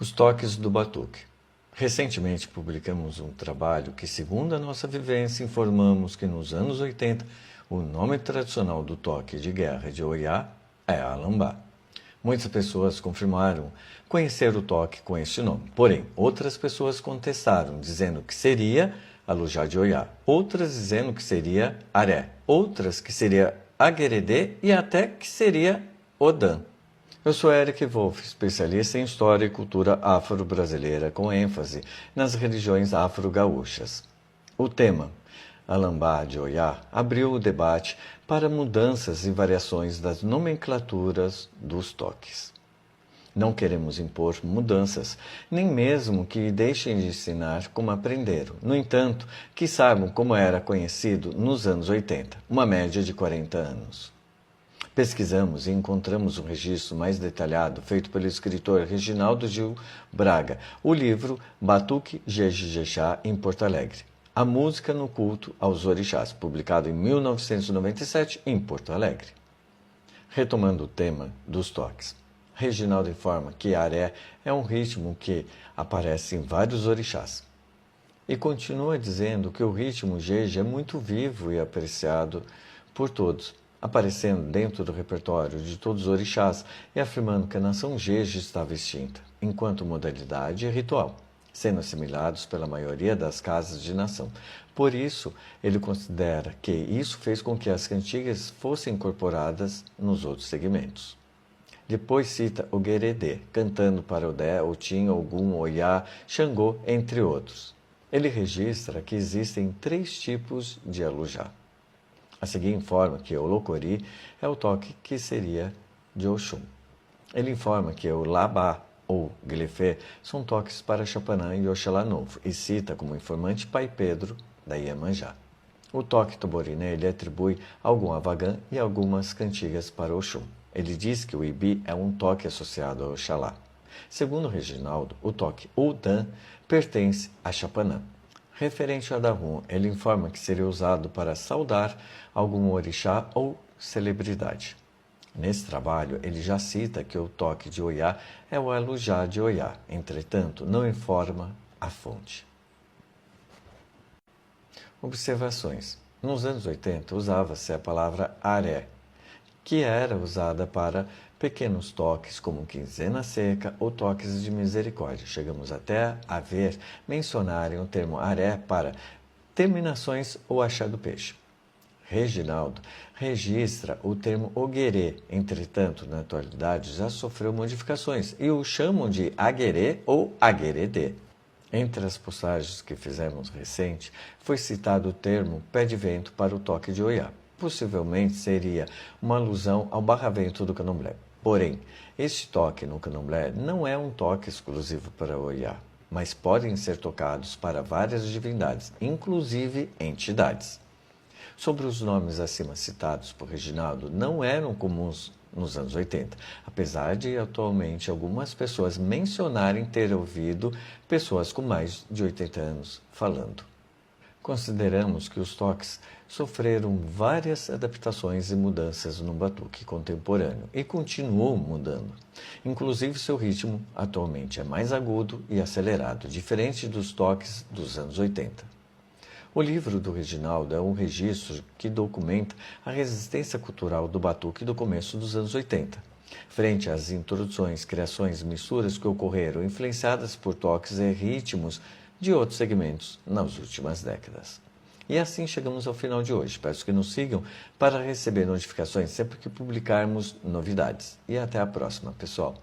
Os toques do batuque. Recentemente publicamos um trabalho que, segundo a nossa vivência, informamos que nos anos 80 o nome tradicional do toque de guerra de Oiá é Alambá. Muitas pessoas confirmaram conhecer o toque com este nome, porém outras pessoas contestaram, dizendo que seria Alujá de Oiá, outras dizendo que seria Aré, outras que seria Agueredê e até que seria Odã. Eu sou Eric Wolff, especialista em História e Cultura Afro-Brasileira, com ênfase nas religiões afro-gaúchas. O tema, Alambá de Oiá, abriu o debate para mudanças e variações das nomenclaturas dos toques. Não queremos impor mudanças, nem mesmo que deixem de ensinar como aprenderam. No entanto, que saibam como era conhecido nos anos 80, uma média de 40 anos. Pesquisamos e encontramos um registro mais detalhado feito pelo escritor Reginaldo Gil Braga, o livro Batuque Jejexá em Porto Alegre, a música no culto aos orixás, publicado em 1997 em Porto Alegre. Retomando o tema dos toques, Reginaldo informa que aré é um ritmo que aparece em vários orixás. E continua dizendo que o ritmo jeje é muito vivo e apreciado por todos, aparecendo dentro do repertório de todos os orixás e afirmando que a nação jeje estava extinta, enquanto modalidade e ritual, sendo assimilados pela maioria das casas de nação. Por isso, ele considera que isso fez com que as cantigas fossem incorporadas nos outros segmentos. Depois cita o Gueredê, cantando para Odé, Otim, Ogum, Oiá, Xangô, entre outros. Ele registra que existem 3 tipos de alujá. A seguir informa que o Locori é o toque que seria de Oxum. Ele informa que o Labá ou Glefê são toques para Xapanã e Oxalá Novo e cita como informante Pai Pedro da Iemanjá. O toque Toborina ele atribui algum Avagã e algumas cantigas para Oxum. Ele diz que o Ibi é um toque associado a Oxalá. Segundo Reginaldo, o toque Odã pertence a Xapanã. Referente a Darum, ele informa que seria usado para saudar algum orixá ou celebridade. Nesse trabalho, ele já cita que o toque de Oiá é o Alujá de Oiá, entretanto, não informa a fonte. Observações. Nos anos 80, usava-se a palavra aré, que era usada para pequenos toques como quinzena seca ou toques de misericórdia. Chegamos até a ver mencionarem o termo aré para terminações ou achar do peixe. Reginaldo registra o termo oguerê, entretanto, na atualidade já sofreu modificações e o chamam de aguerê ou agueredê. Entre as postagens que fizemos recente, foi citado o termo pé de vento para o toque de Oiá. Possivelmente seria uma alusão ao barravento do candomblé. Porém, este toque no candomblé não é um toque exclusivo para Oiá, mas podem ser tocados para várias divindades, inclusive entidades. Sobre os nomes acima citados por Reginaldo, não eram comuns nos anos 80, apesar de atualmente algumas pessoas mencionarem ter ouvido pessoas com mais de 80 anos falando. Consideramos que os toques sofreram várias adaptações e mudanças no batuque contemporâneo e continuam mudando. Inclusive, seu ritmo atualmente é mais agudo e acelerado, diferente dos toques dos anos 80. O livro do Reginaldo é um registro que documenta a resistência cultural do batuque do começo dos anos 80, frente às introduções, criações e misturas que ocorreram influenciadas por toques e ritmos de outros segmentos nas últimas décadas. E assim chegamos ao final de hoje. Peço que nos sigam para receber notificações sempre que publicarmos novidades. E até a próxima, pessoal!